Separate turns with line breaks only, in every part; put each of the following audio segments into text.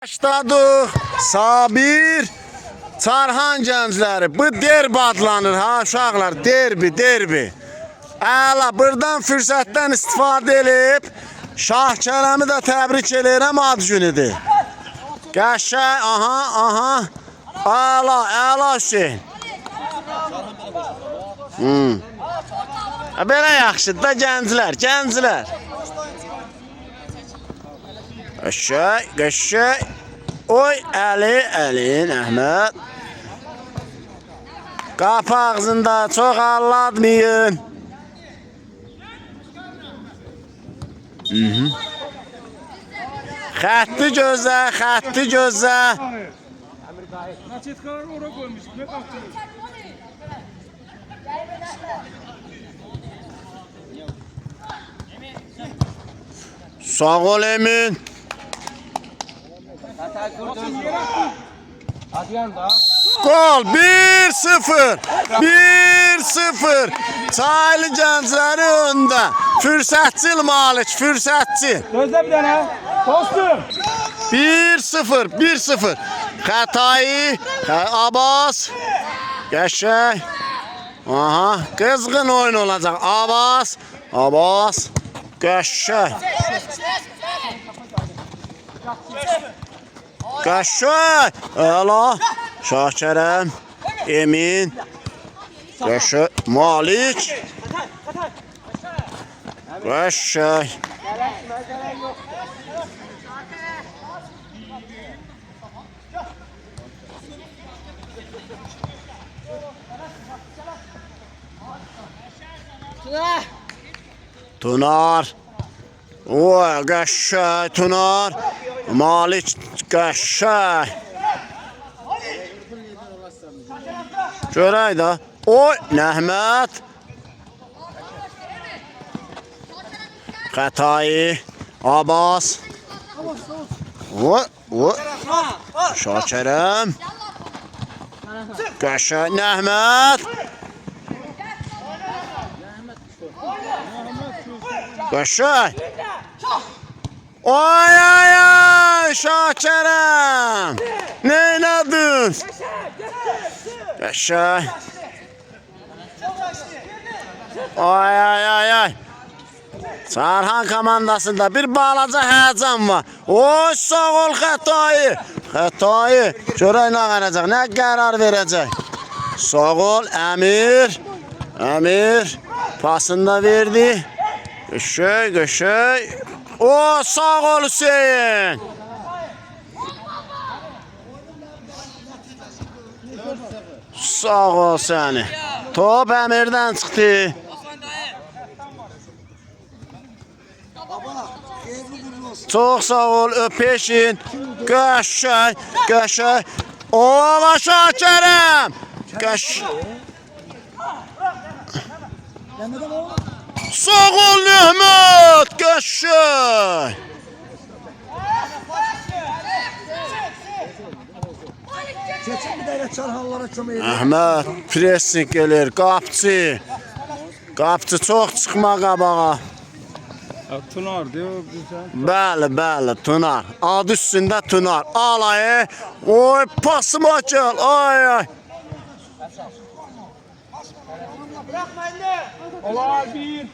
Başladık. Sabir Çarhan gəncləri. Bu derbi adlanır ha uşaqlar. Derbi. Əla, buradan fürsətdən istifadə edib Şahkərəmi də təbrik edirəm, ad günüdür. Qəşəng, aha. Əla Hüseyin. Belə yaxşıdır da gənclər. Qəşəng. Oy, Əlin, Əhməd. Qapı ağzında çox allatmayın. Xətti gözlə. Sağ ol Emin. Gol 1-0. Çaylı gəncləri öndə. Fürsətçil Malik, fürsətçil.
Gözlə bir dənə. Dostum.
1-0. Xətai, Abbas. Qəşəng. Aha, qızğın oyun olacaq. Abbas. Qəşəng. Əla. Şahkərəm. Emin. Qəşəng. Malik. Qəşəng. Tunar. Oy, qəşəng Tunar. Malik qəşəng. Görək də. Oy, Nəhmət. Xətai. Abbas. Oy. Şakirəm. Qəşəng Nəhmət. Qəşəng. Ay, Şakirəm. Neynədin? Qəşəng. Ay. Çarhan komandasında bir balaca həyəcan var. Oy, sağ ol Xətai. Görək nə verəcək, nə qərar verəcək. Sağ ol Əmir. Pasını da verdi. Qəşəng. O, sağ ol Hüseyin. Sağ ol səni. Top Əmirdən çıxdı. Çox sağ ol, öpeşin. Qəşəng. Ova Şakirəm. Sağ ol Nəhmət. Qəşəng. Əhməd pressing gelir. Qapçı çox çıxma qabağa.
Tunar diyor.
Bəli, Tunar. Adı üstündə Tunar. Alayı. Oy, pasıma gəl. Ay.
Ola bir.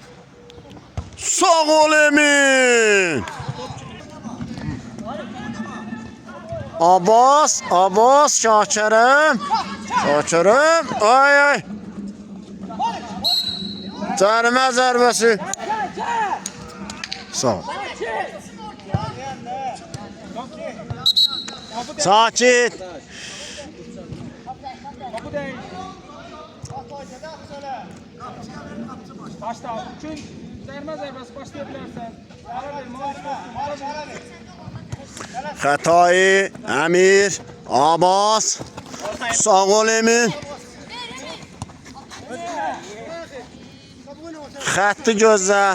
Sağ ol Emin. Abbas, Şakirəm. Ay. Cərimə zərbəsi. Sağ ol. Sakit.
Başla. Üçün zərmə zərbəsi başlaya bilərsən.
Xətai, Əmir, Abbas. Sağ ol Emin. Xətti gözlə.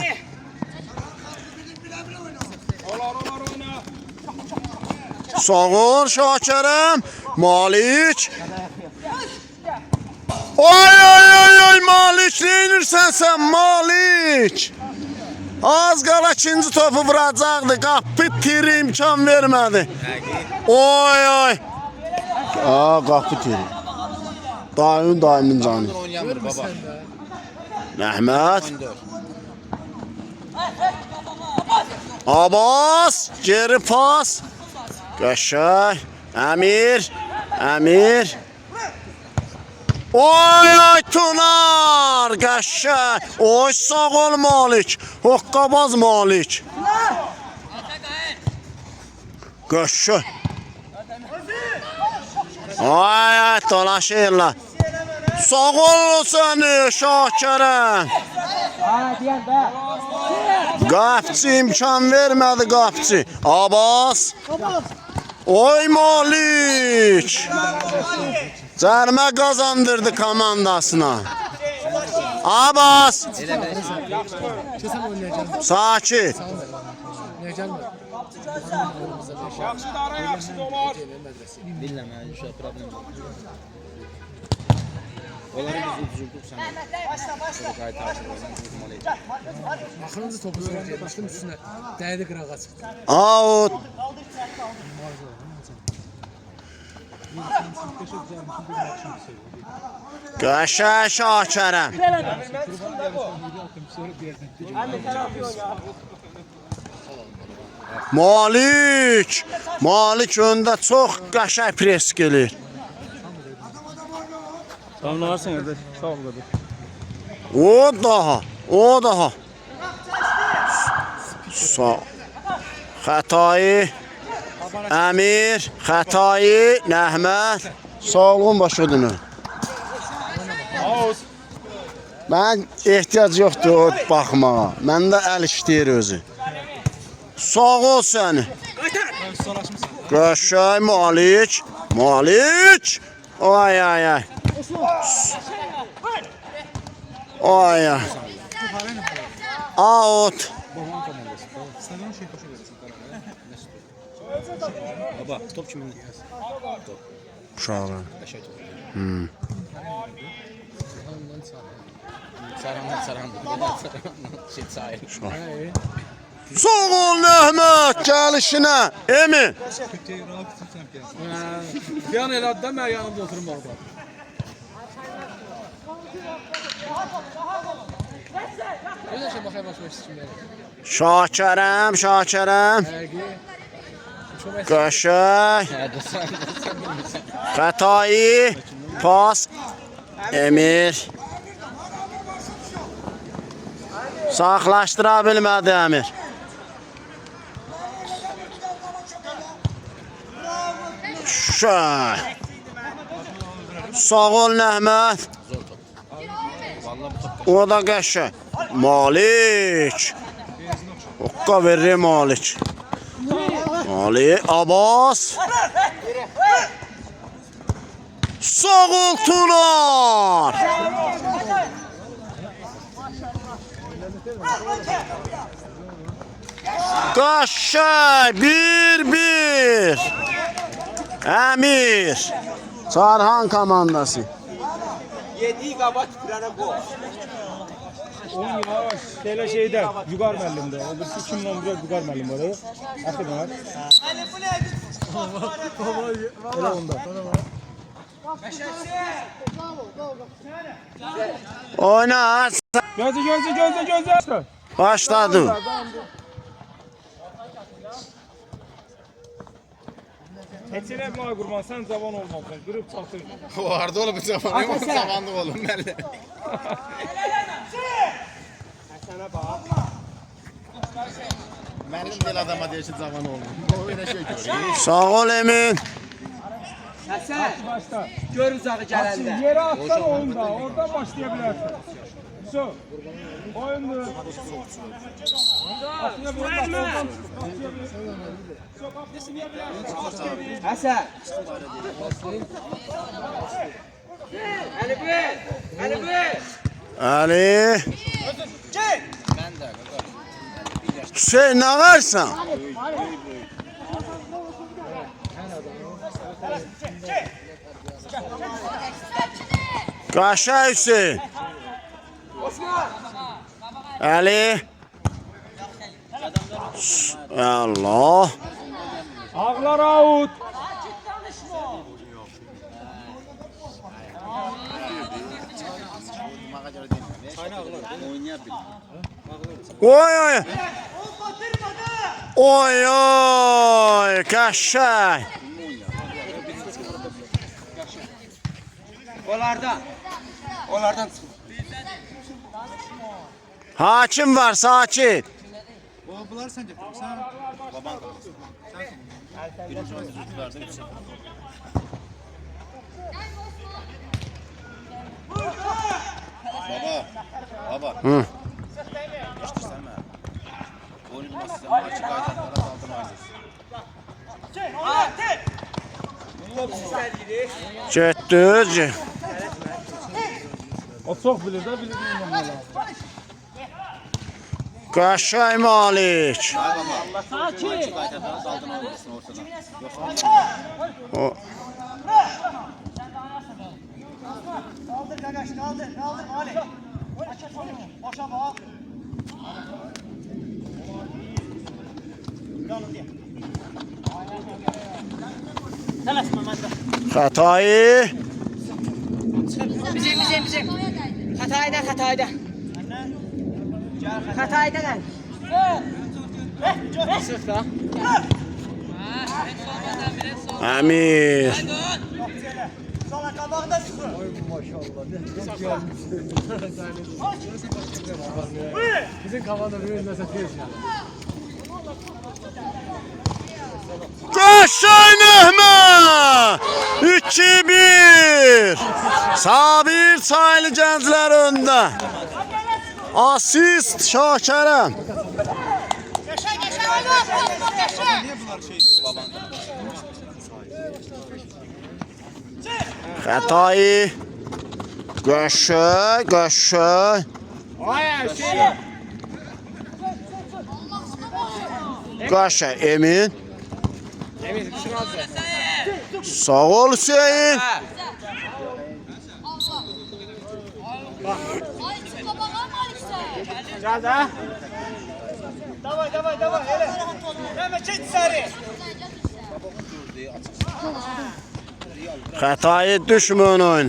Sağ ol Şakirəm. Malik. Oy, Malik, neynirsən sən Malik? Az qala ikinci topu vuracaqdı. Qapı tiri imkan vermədi. Oy oy. Aa qapı tiri. Daimin canı.
Oynayamır baba.
Mehmet. Abbas. Geri pas. Qəşəng. Əmir. Oy Tunar. Qəşəng. Oy sağ ol Malik. Hoqqabaz Malik. Qəşəng. Ay dolaşırlar. Sağ ol səni Şakirəm. Qapçı imkan vermədi qapçı. Abbas. Oy Malik. Cərmə qazandırdı komandasına. Abbas. Sakit.
Yaxşı dara, yaxşı dolar.
Bilmem yani şu an problem yok. Onları biz uçurduk sana. Başla. Gayet artık oynadık.
Axırıncı topu sürəcəkmişdim üstünə. Dəydi qırağa çıxdı.
Out. Qəşəng Şakirəm. Malik öndə çox qəşəng pres gəlir.
Tamamlarsın qardaş. Sağ ol qardaş.
O daha. Sağ. Xətayı. Əmir, Xətayı, Nəhmət. Sağlığın başa dönür. Mən ehtiyac yoxdur o baxmağa. Məndə əl işləyir özü. Sağ ol səni. Qəşəng Malik. Ay. Out.
Baba top kimin?
Uşaqlar.
Aşağı top. Saranlar. Şey sahil.
Sağ ol Nəhmət gəlişinə. Emin.
Bir an elədi də mən yanımda oturum orada. Öyle şey baxaya başlamaq istəyirəm.
Şakirəm. Qəşəng. Xətayı. Pas. Emir. Saxlaşdıra bilmədi Əmir. Sağ ol Nəhmət. O da qəşəng. Malik. Oqqa verir Malik. Abbas. Sağ ol Tunar. Qəşəng 1-1. Əmir. Sarhan komandası.
Yediği kabak pirana gol.
10 yavaş. Şeyle şeyde, Yugar Mellim'de. O birisi 2011'de Yugar Mellim var. Akıdan var. Öyle onda.
Oyna.
Gözü.
Başladı.
Etine buna kurban, sen zavan olmasın. Kırıp çatır.
Vardı oğlum bir zaman. Yok zamanlık oğlum belli. Benim değil adama diye zaman oldu. O öyle şey görüyor.
Sağ ol Emin.
Hasan,
Başla.
gör uzağı gelende.
Yere atsan oyunda, oradan başlayabilirsin. Su. Oyundu.
Hasan.
Ali. Hüseyin ne varsan? Kaşa Hüseyin. Ali. Allah.
Ağlar out.
görə demirəm. Oynaya bilmir.
Oy oy. Oy oy. Qəşəng.
Onlardan çıxın.
Hakim var, sakin.
Bunlar sən gətirmisən? Baban qalsın. Birinci maç düzdülərdə 3-0. Baba.
Hı.
İştirsən mən. Oyun maçı maçı qaytarlara saldım aziz.
Getdi.
O çox bilir də, bilir nə lazım.
Qəşəng Malik.
Maçı qaytarlara saldım aziz ortadan.
O
Kaldır Gagaş, kaldır Ali. Boşa bak.
Xətai.
Bizim. Hatayda. Hatayda gel. Sırt da.
Əmir.
Sonra kabağında sıfır.
Bizim kafada bir mesafeyiz yani.
Qəşəng Əhməd. 2-1. Sabir Çaylı gənclər öndə. Asist Şakərəm.
Yaşa, yaşa.
Niyə bunlar şey babandan?
Xətai. Qəşəng. Qəşəng Emin. Sağ ol Hüseyin.
Davay. Hele. Hemen çek sarı.
Xətai düşmən oyun.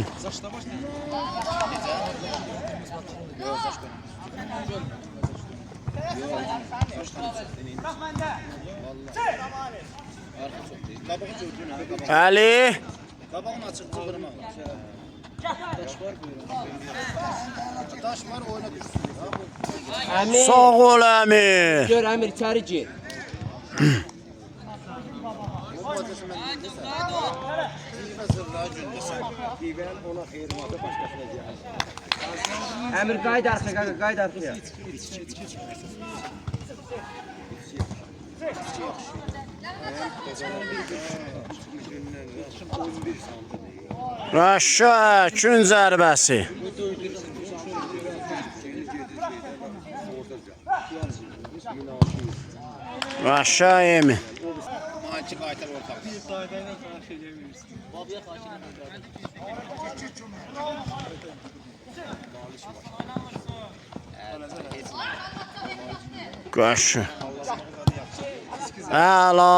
Əli.
Qabağın açıq cıvırmaq. Daş var oyuna düşsün.
Sağ ol Əmir.
Gör Əmir içeri gir. Əmir qayıt arxaya, qayıt arxaya.
Rəşad gün zərbəsi. Rəşad Emin.
Maçı qaytar ortağa.
Qəşəng. Əla.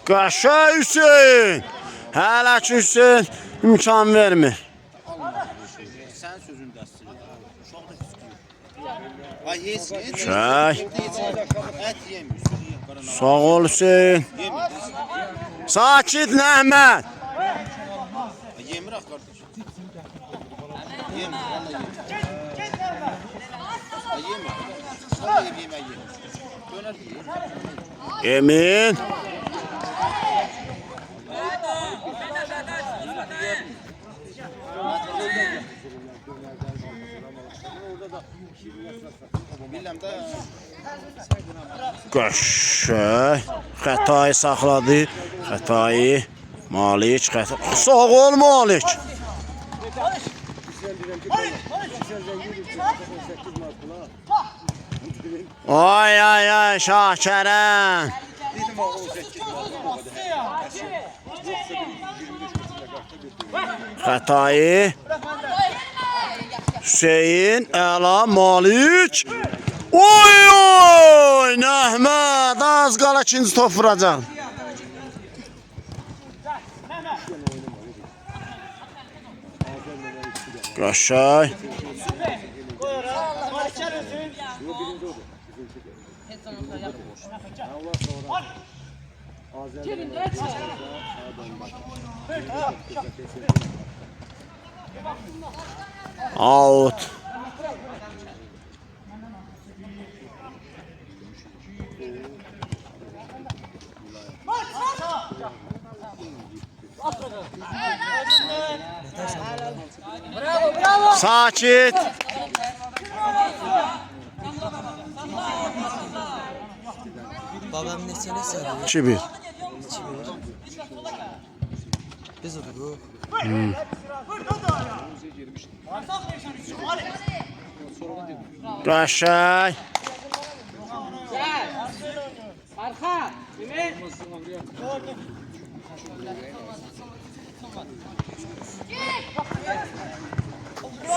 Qəşəng Hüseyin. Hələ ki Hüseyin imkan vermir.
Sən sözün dəstədir. Uşaq da fiskir. Ay heç.
Çək.
Et yemir.
Sağ ol Hüseyin. Sakit Nəhməd.
Yemir ax qardaş. Yemir. Yemir. Sonra yemək yemir. Dönər yemir.
Emin.
Bilməm də
Qəşəng. Xətai saxladı. Xətai. Malik xətai. Sağ ol Malik. Ay Şakərəm. Xətai. Hüseyin, Əla, Malik. Oy oy! Nəhməd az qala ikinci top vuracaq. Qəşəng. Out. Sakit.
Babam neçəni sarıyor?
2-1.
Biz oduruq.
Qəşəng.
Arxa. Ümit.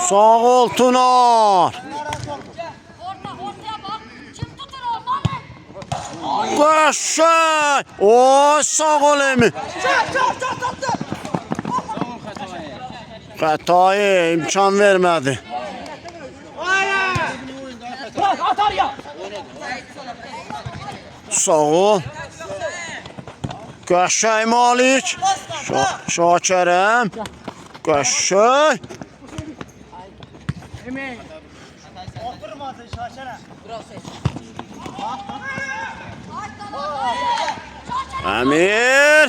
Sağ ol Tunar.
Ortaya bak. Kim tutur onları?
Qəşəng. Oy sağ ol Emin. Xətayı imkan vermədi. Sağ ol. Qəşəng Malik. Şakirəm. Qəşəng.
Oturmadın şaşara.
Əmir.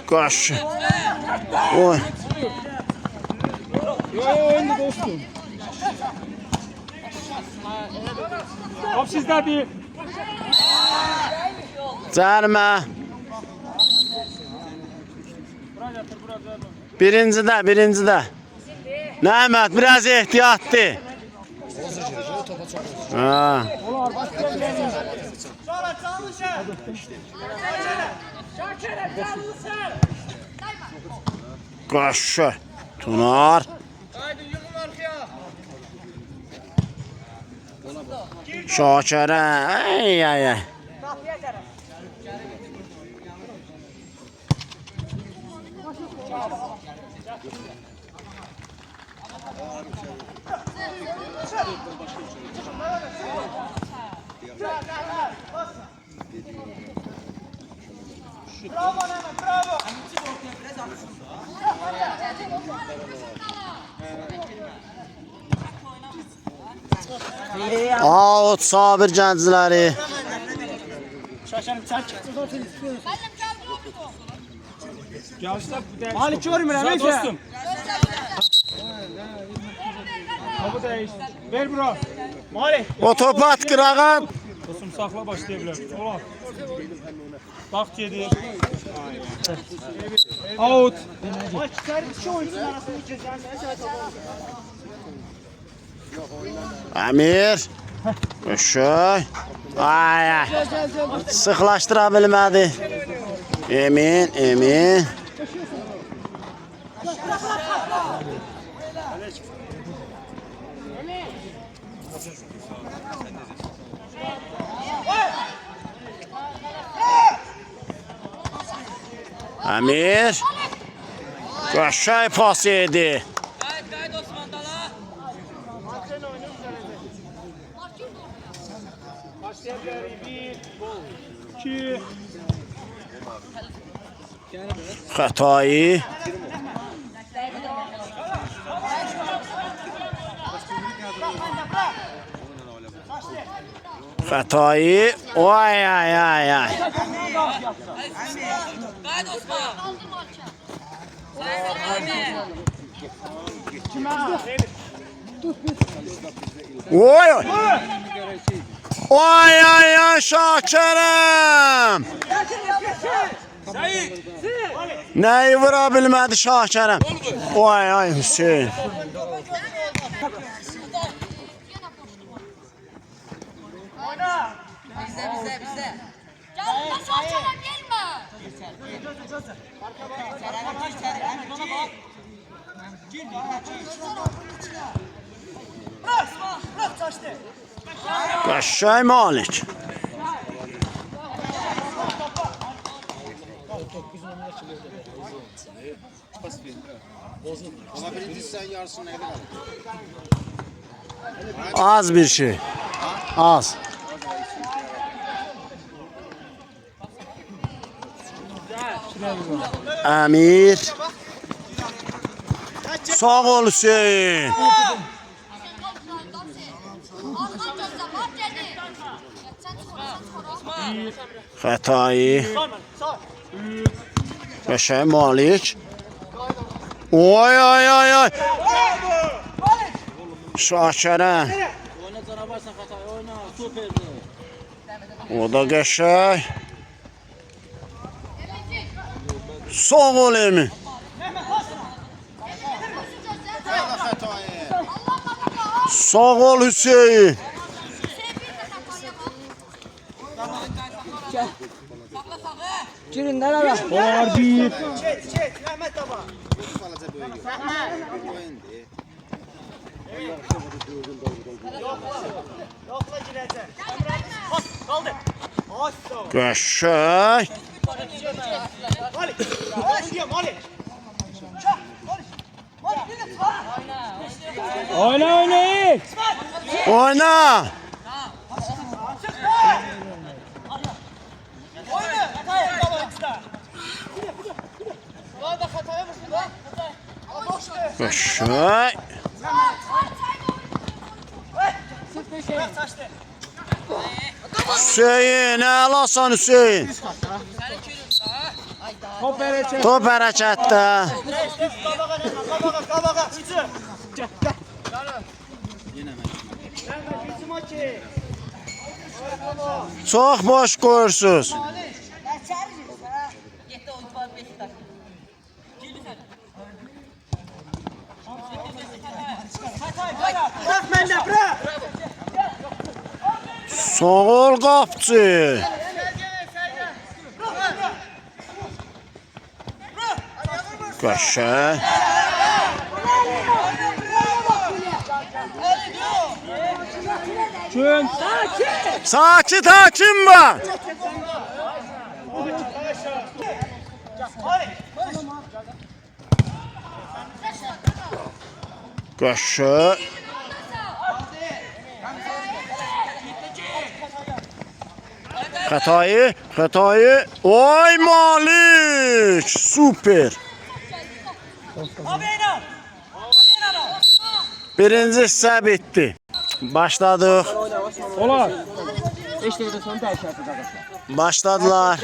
Qəşəng. Oy.
Oyunlu dostum. Top sizdədir.
Cərmə. Birincidə. Nəhmət biraz ehtiyatlı. Ha.
Sonra çalışın.
Qəşəng. Tunar.
Haydi yığın arkaya.
Şakirəm. Ay.
Bravo Mehmet, bravo.
Out Sabir gəncləri.
Şaşanım sen çıktın.
Gəlsə bu dəqiq.
Malik görmürəm,
Sağ
neyse.
dostum. Topu dəyiş. Ver bura.
Malik.
O topu at qırağa.
Dostum saxla başlaya bilər. Ola. Vaxt gedir. Out.
Maç çıkarıp şu oyuncusun arasını geçeceğiz.
Əmir. Qəşəng. Ay. Sıxlaşdıra bilmədi. Emin. Əmir. Qəşəng pas yedi.
Qayıt Osman dala.
Başlaya bilərik. 1, 2.
Xətayı. Xətayı. Ay.
Qayıt Osman.
Oy. Ay Şakirəm. Nəyi vura bilmədi Şakirəm? Ay Hüseyin.
Bize. Canım nasıl açana gelme.
Bırak taştı.
Qəşəng Malik.
Ama birinci sen yarısını ne kadar?
Az bir şey. Az. Əmir. Sağ ol Hüseyin.
Arkan gözle var dedi. Sen sonra.
Xətai.
Sağ.
Qəşəng Malik. Oy ay ay ay. Şakirəm.
Oyna canavarsan Xatay, oyna. Süperdi.
O da qəşəng. Sağ ol Emin. Sağ ol Hüseyin.
Girin nereye?
Onlar bir.
Çek. Mehmet baba.
Balaca böyle yok.
Yokla girəcək. Kaldı. Ay sağ ol.
Qəşəng.
Malik. Onu diyor Malik. Çak. Malik. Malik bir de sağ.
Oyna iyi.
Oyna.
Oyna. Hataya kalırsa. Daha da Hataya vursun lan. Boştu.
Qəşəng.
Bırak taştı.
Hüseyin, əlasan Hüseyin.
Top verəcək.
Top hərəkətdə.
Qabağa. Üçü. Gel. Sen de bizim maçı.
Çox boş qoyursunuz.
Yetti oyun var 5 dakika.
Bırak benden bırak.
Sağ ol qapçı. Qəşəng.
Çün.
Sakit hakim var. Qəşəng. Xətai. Oy Malik. Super. Birinci hissə bitdi. Başladıq.
Olar.
Başladılar.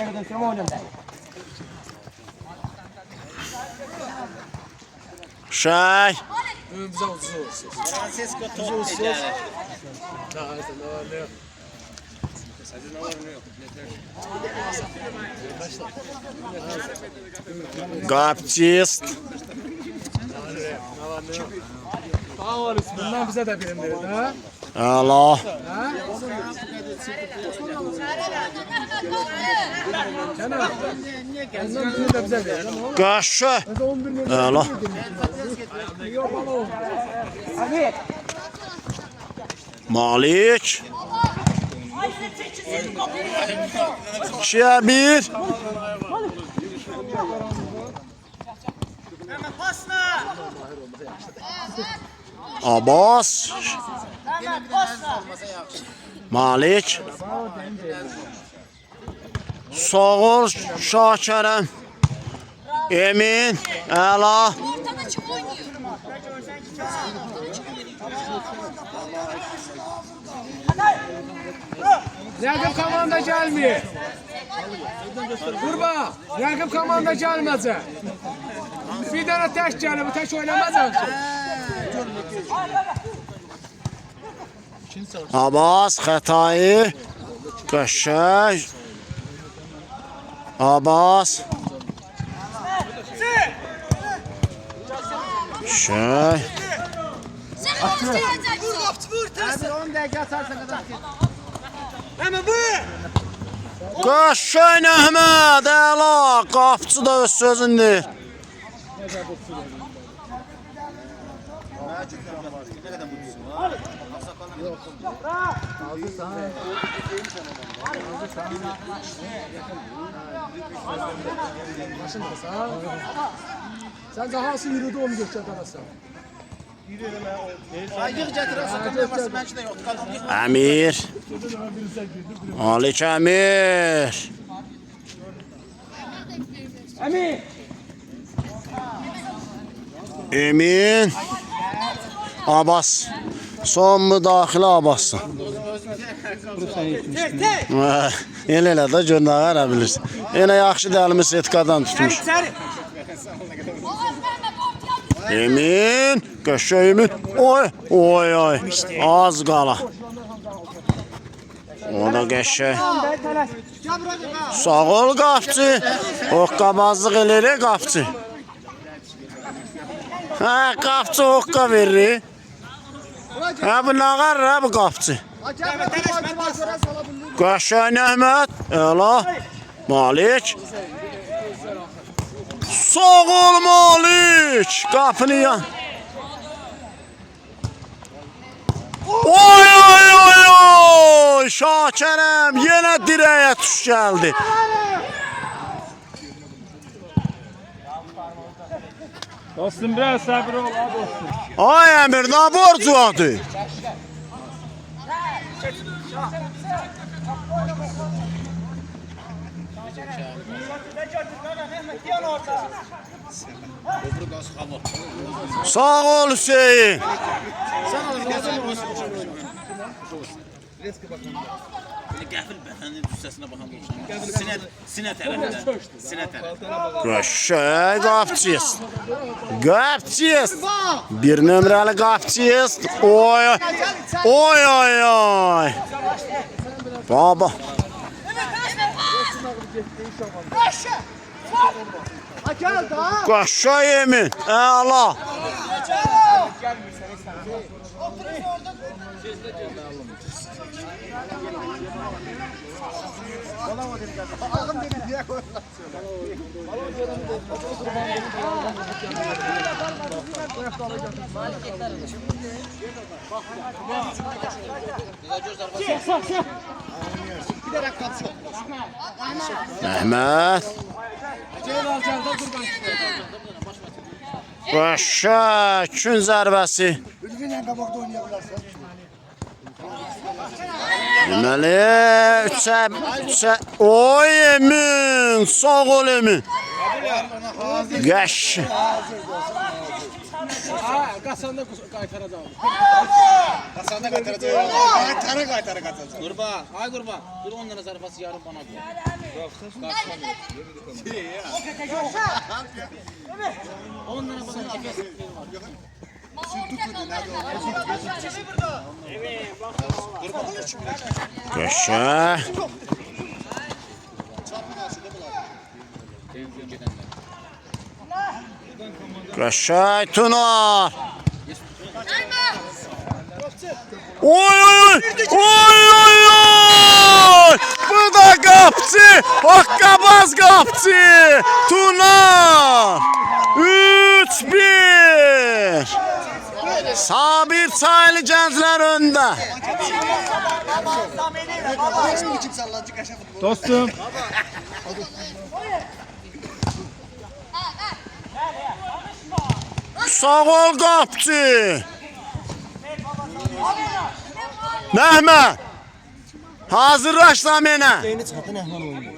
Şey.
Önümüze ucuz olsun.
Francisco top.
Qapçist.
Sağ ol bundan bize de birim verin ha.
Allah.
Canım. Bundan bize de bize verin.
Qaşı. Allah. Malik. 2'ye 1.
Hemen pasla.
Abbas.
Hemen pasla.
Malik. Sağ ol Şakirəm. Emin. Əla.
Ortada çık oynuyor.
Yakıp komanda gelmiyor. Kurba. Yakıp komanda gelmeyecek. Bir tane tek gelir. Bu tek oynamaz.
Abbas Xətai. Qəşəng. Abbas. Şey.
Sen konuşturacaksın.
Vur tersi. 10 dakika atarsa kadar. Hemen vur.
Qəşəng Əhməd. Əla. Qapçı da öz sözünü deyir.
Ne kadar mutlusun?
Sen daha nasıl yürüdü onu göster arasına.
Ayıq gətirəsən, qılması məncə də yoxdur. Qadın yıxma.
Əmir. Alik Əmir. Emin. Abbas. Son müdaxilə Abbas'ın. Elə də görünə qəra bilirsin. Yenə yaxşı dəlimi setkadan tutmuş. Emin. Qəşəng Emin. Oy. Oy oy. Az qala. O da qəşəng. Sağ ol qapçı. Hoqqabazlıq eləyir qapçı. Hə, qapçı hoqqa verir. Hə, bu nağar hə, bu qapçı. Qəşəng Əhməd. Əla. Malik. Sağ ol Malik. Qapını yan. Oy oy oy oy. Şakirəm yenə dirəyə tuş gəldi.
Dostum biraz sabır ol ha dostum.
Ay Əmir, nə borcu vardı? Sağ ol Hüseyin.
Belə qəfil bədənin cüssəsinə baxan qoxşan. Sinə tərəfindən. Sinə tərəfindən.
Qəşəng qapçıyız. Qapçıyız. Bir nömrəli qapçıyız. Oy oy oy oy. Baba. Qəşəng Emin. Əla. Məhməd. Qəşəng gün zərbəsi. Deməli, üçə. Oy Emin, sağ ol Emin. Qəşəng.
Qasanda qaytaracağım.
Qasanda qaytaracaq. Qaytara qaçacaq.
Qurban, ay qurban. Dur onlara zarfası yarım bana qoy. Onlara bana nefes.
Qəşəng. Qəşəng Tunar. Oy oy oy oy oy. Bu da qapçı. Hoqqabaz qapçı. Tunar. 3-1. Sabir Çaylı gənclər öndə.
Dostum.
Sağ ol qapçı. Məhməd. Hazırlaşla mənə.
Yeni çıxdı Nəhman oyunu.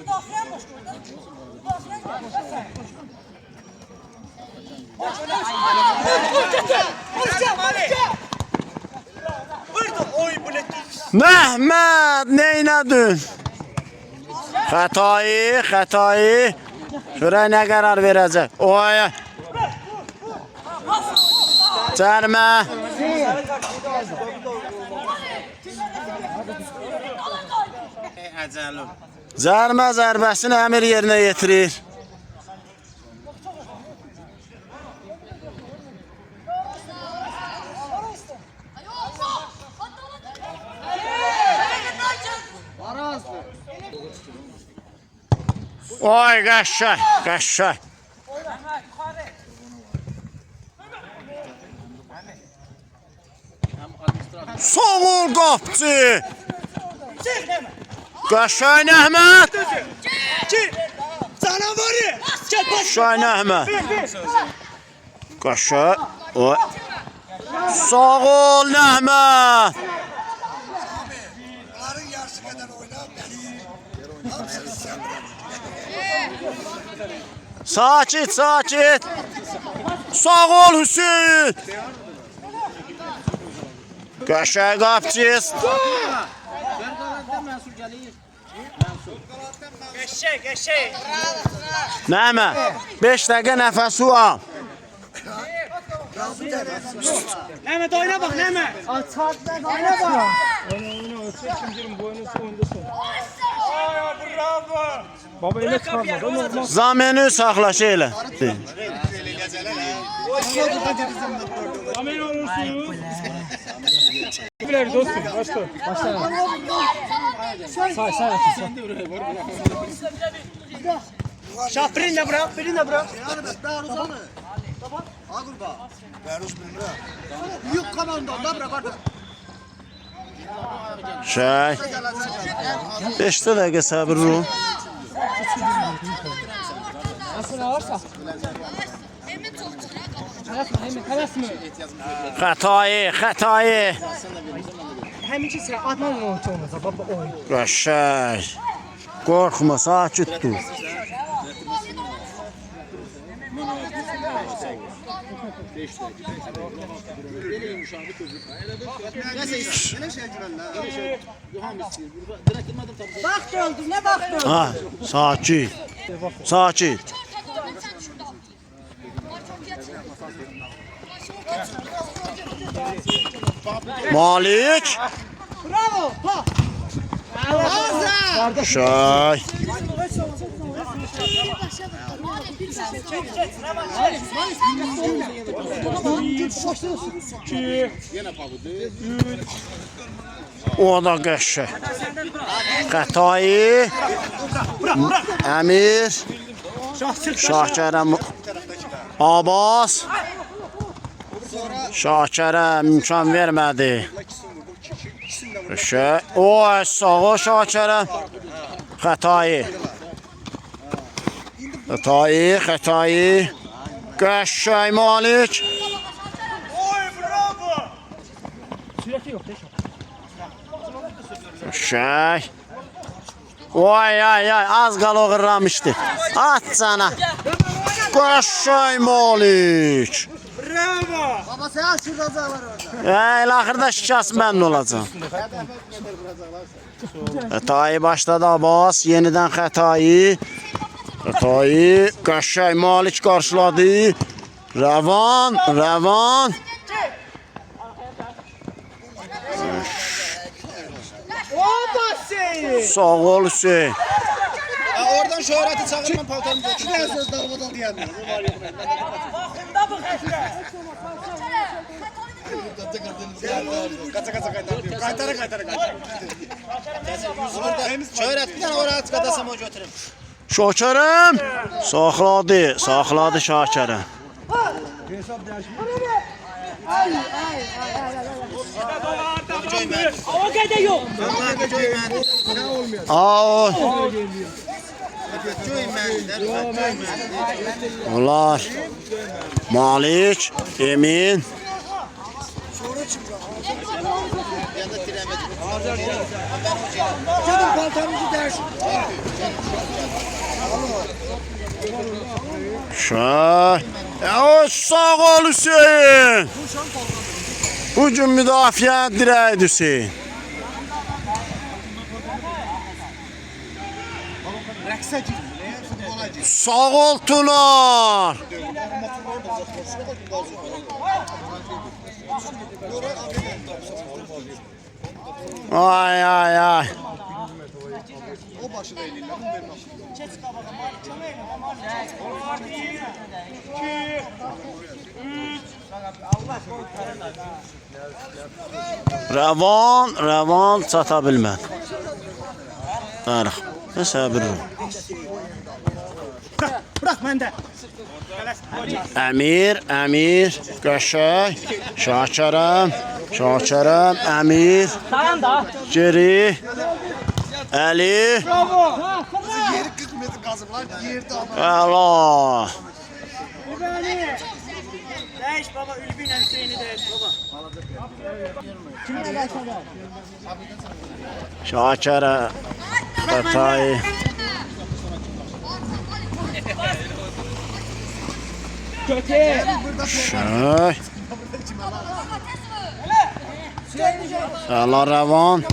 Məhməd, neynədin? Xətayı. Şuraya nə qərar verəcək? Oy. Cərmə.
Əcəlim.
Cərmə zərbəsini Əmir yerinə yetirir. Oy qəşəng.
Həm administrasiya
Sağ ol qapçı. Qəşəng Əhməd.
Canavarı.
Qəşəng Əhməd. Qəşəng. Oy. Sağ ol Əhməd.
Bunların yarısı kadar oynar beni.
Sakit, sakit. Sağ ol Hüseyin. Qəşəng qapçı.
Eşek.
Nəmə? 5 dəqiqə nəfəs su al.
Mehmet oyna bak Mehmet.
Oyna ölçü ikincinin boyunu oynasın. Bravo. Baba elə çıxarmadı. Normal.
Zameni saxla şeylə.
Amin olursun. Bilir dostum. Başla.
Şah birini de bırak. Büyük komando da bırak artık.
Şey. 5 dəqiqə səbir ol. Xətayı.
Həminki sıra Adnan oyuncu olmasa baba oyun.
Qəşəng. Qorxma, sakit dur.
Vaxt oldu ne vaxt oldu?
Ha, sakit. Sakit. Malik.
Bravo. Ha.
Şey. O da qəşəng. Xətayı. Əmir. Şahkərəm. Abbas. Şakirəm imkan vermədi. Oy, sağ ol Şakirəm. Xətayı. Xətayı. Qəşəng Malik. Qəşəng. Oy, az qal oğurlamışdı. At sana. Qəşəng Malik.
Baba sen şuradalar orada.
Axırda şikast mən olacam. Xətayı başladı Abbas. Yenidən Xətayı. Qəşəng Malik qarşıladı. Rəvan. Sağ ol Hüseyin.
Oradan şöhreti çağırman paltarını götür. Ne söz dağımadan diyenler. Kaytara. Şöhret bir tane oraya tıkadasam o götürüm.
Şakirəm. Saxladı Şakirəm.
O kadar yok.
Aa. Onlar. Malik, Emin.
Canım paltarınızı dersin.
Sağ ol Hüseyin. Bugün müdafiə dirəyi Hüseyin. Sağ ol Tunar. Ay.
O başına eliyle.
Rəvan çata bilmədi. Darıq. Səbir ol.
Bırak bende.
Əmir, Qəşəng, Şakirəm, Əmir, Geri, Əli,
Yeri 40 metr kazıblar, yerde ama.
Əla.
Değiş baba, Ülbü'yle Hüseyin'i değiş baba.
Şakirə, Xətay. Şöy. Əla Rəvan.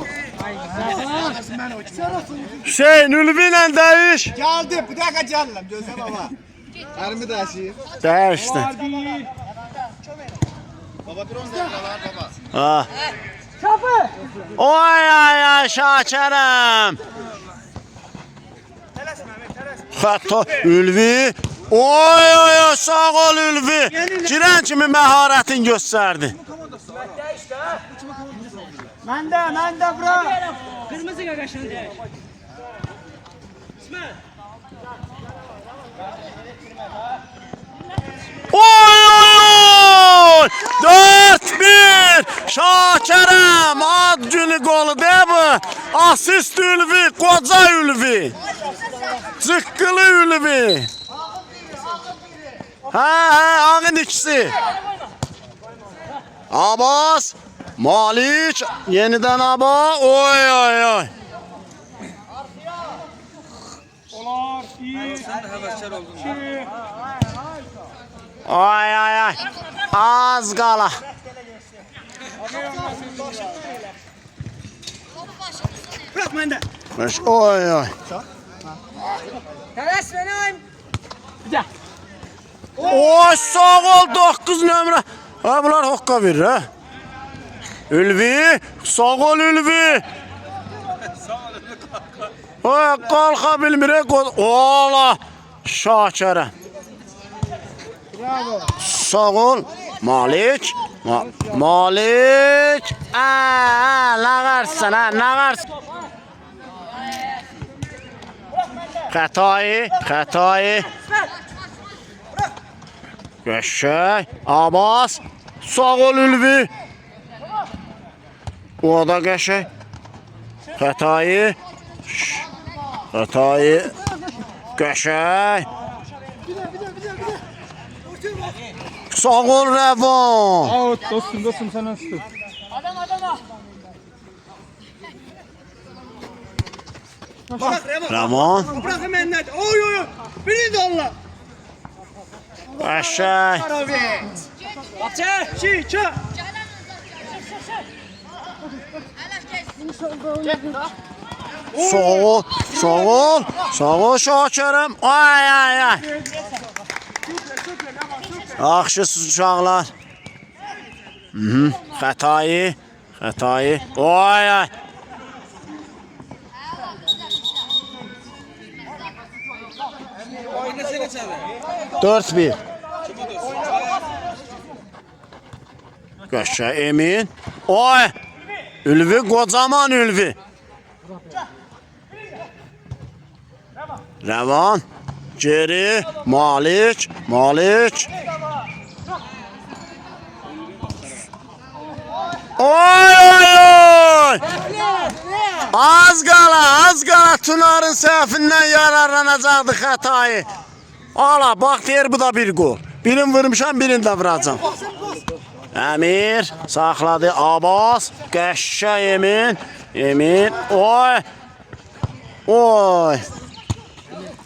Hüseyin, Ülvi ilə dəyiş.
Geldi, bir dakika canım. Gözle baba. Erimi de aşıyım.
Dəyişdi.
Baba bronz evralar baba.
Ha. Oy ay ay Şakirəm. Xəta Ülvi. Oy oy oy sağ ol Ülvi. Girən kimi məharətin göstərdi.
Mende bro.
Kırmızı gagaşını değiş.
Oy oy oy! 4-1! Şakirəm ad günü qolu de bu. Asist Ülvi, qoca Ülvi. Çıqqılı Ülvi. Ağın ikisi. Abbas, Malik, yeniden Aba. Oy oy oy.
Olar, iyi.
Ay ay ay. Az qala.
Bırak bende.
Oy oy.
Teres benim.
Oy sağ ol 9 nömrə. Ha bunlar hoqqa verir ha. Ülvi, sağ ol Ülvi. Oy qalxa bilmirək. Ola Şakirə.
Bravo.
Sağ ol Malik. Malik. Lağarsın ha, lağarsın. Xətayı. Qəşəng, Abbas, sağ ol Ülvi. O da qəşəng. Xətayı, qəşəng. Sağ ol Rəvan.
Out dostum sen nasıl?
Bak Remo.
Rəvan,
Bırak hemen net. Oy oy oy. Biri de Allah.
qəşəng.
Çi.
Sağ ol Şakirəm. Ay ay ay. Yaxşısınız uşaqlar. Xətayı. Ay ay.
Oynasana çabuk.
4-1. Qəşəng Emin. Oy. Ülvi, qocaman Ülvi. Rəvan. Geri. Malik. Oy oy oy. Az qala Tunarın səhvindən yararlanacaqdı Xətayı. Ala bax deyir bu da bir qol. Birini vurmuşam, birini də vuracam. Əmir saxladı. Abbas, qəşəng Emin. Oy.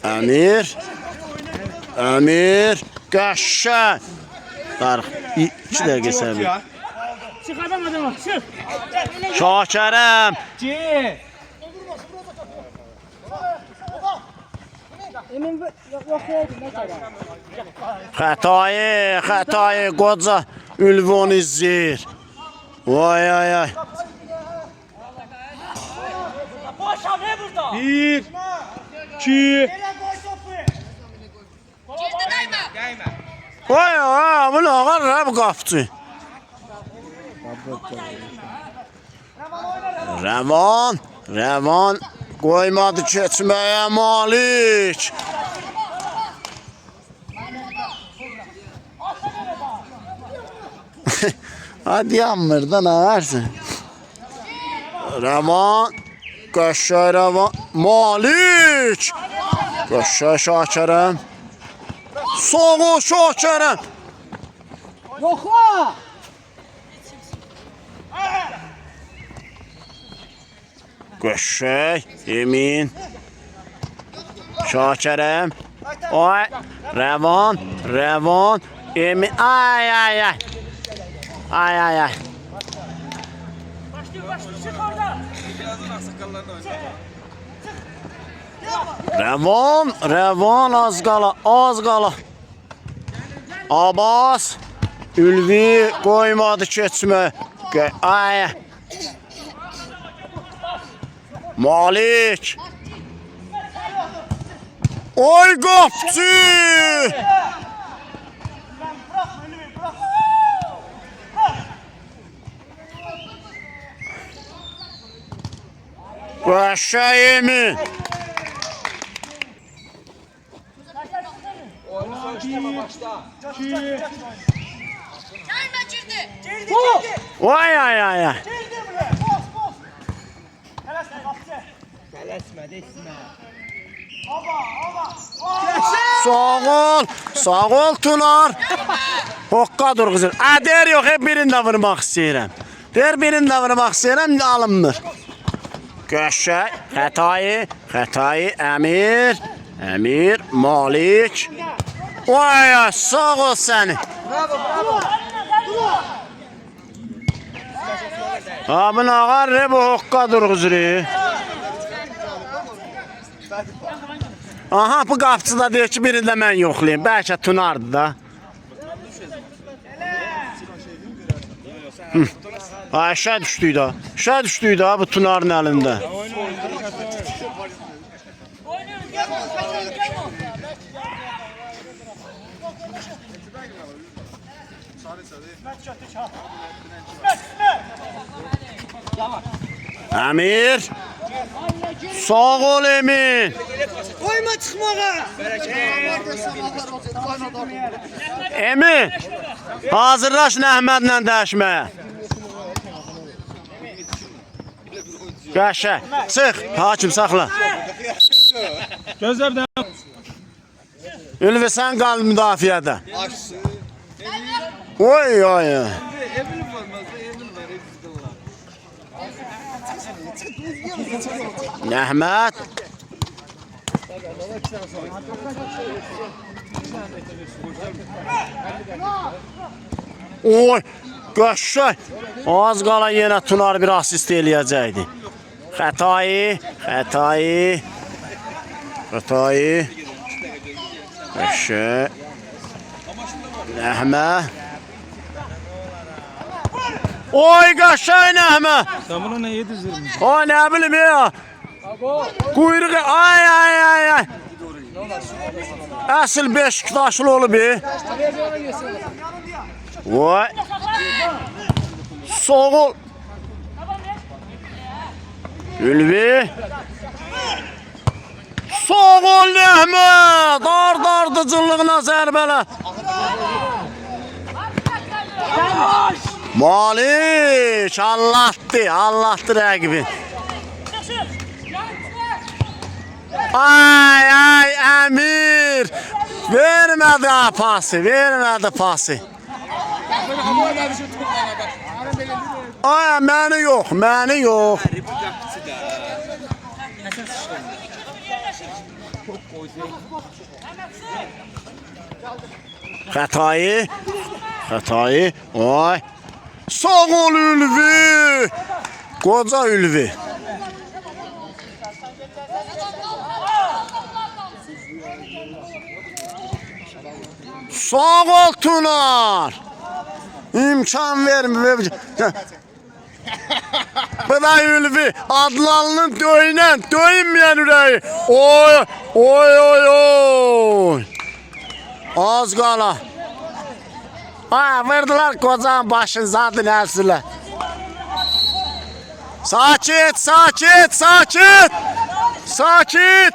Əmir, qəşəng. Darıq. 2 dəqiqə səbir.
Çık adama çık.
Şakirəm. Xətayı qoca Ülvi onu izləyir. Vay ay ay.
Boşa ne burada?
1 2
Girdi değme.
Vay ay bu lağar rəb qapçı. Rəvan qoymadı keçməyə Malik. Hadi yanmırdan ağarsın. Rəvan. Qəşəng Rəvan. Malik. Qəşəng Şakirəm. Sağ ol Şakirəm.
Yoxla.
Qəşəng. Emin. Şakirəm. Ay. Rəvan. Rəvan. Emin. Ay ay ay. Ay ay ay. Rəvan. Rəvan az qala. Az qala. Abbas. Ülvi qoymadı keçmə. Ay. Malik. Oy qapçı. Qəşəng mi?
Gelme girdi.
Vay ay ay ay. Sağ ol. Sağ ol Tunar. Hokka dur kızım. Der yok hep birinde vurmak istedim. Der birinde vurmak istedim alınmır. Qəşəng. Xətayı. Xətayı. Əmir. Əmir. Malik. Vay ya sağ ol səni. Abın ağar bu hokka durğuzuru. Aha bu qapçı da deyir ki birində mən yoxlayayım. Bəlkə Tunardı da. Aşağı düşdük da. Aşağı düşdük da bu Tunarın əlində. Əmir. Sağ ol Emin.
Koyma çıxmağa.
Emin. Hazırlaş Əhmədlə dəşməyə. Qəşəng. Çıx. Hakim saxla.
Gözlər bir dənə.
Ülvi sən qal müdafiədə. Oy oy. Əhməd. Oy. Qəşəng. Az qala yenə Tunar bir asist eləyəcəkdi. Xətayı. Xətayı. Xətayı. Qəşəng. Əhməd. Oy qəşəng Əhməd.
Sən buna nə yedirdin?
O nə bilim ya. Quyruğu ay ay ay ay. Əsl Beşiktaşlı olub. Vay. Soğul. Ülvi. Soğul Əhməd. Ardıcıllığına zərbələ. Malik. Allah'tı rəqibin. Ay ay Əmir. Vermədi pası. Vermədi pası. Ay məni yox. Məni yox. Xətayı. Xətayı. Ay. Sağ ol Ülvi. Qoca Ülvi. Sağ ol Tunar. İmkan vermir. Bu da Ülvi. Adlanının döyünmeyen ürəyi. Oy oy oy oy. Az qala. Ha vurdular kocanın başını zaten elsile. Sakit sakit sakit. Sakit.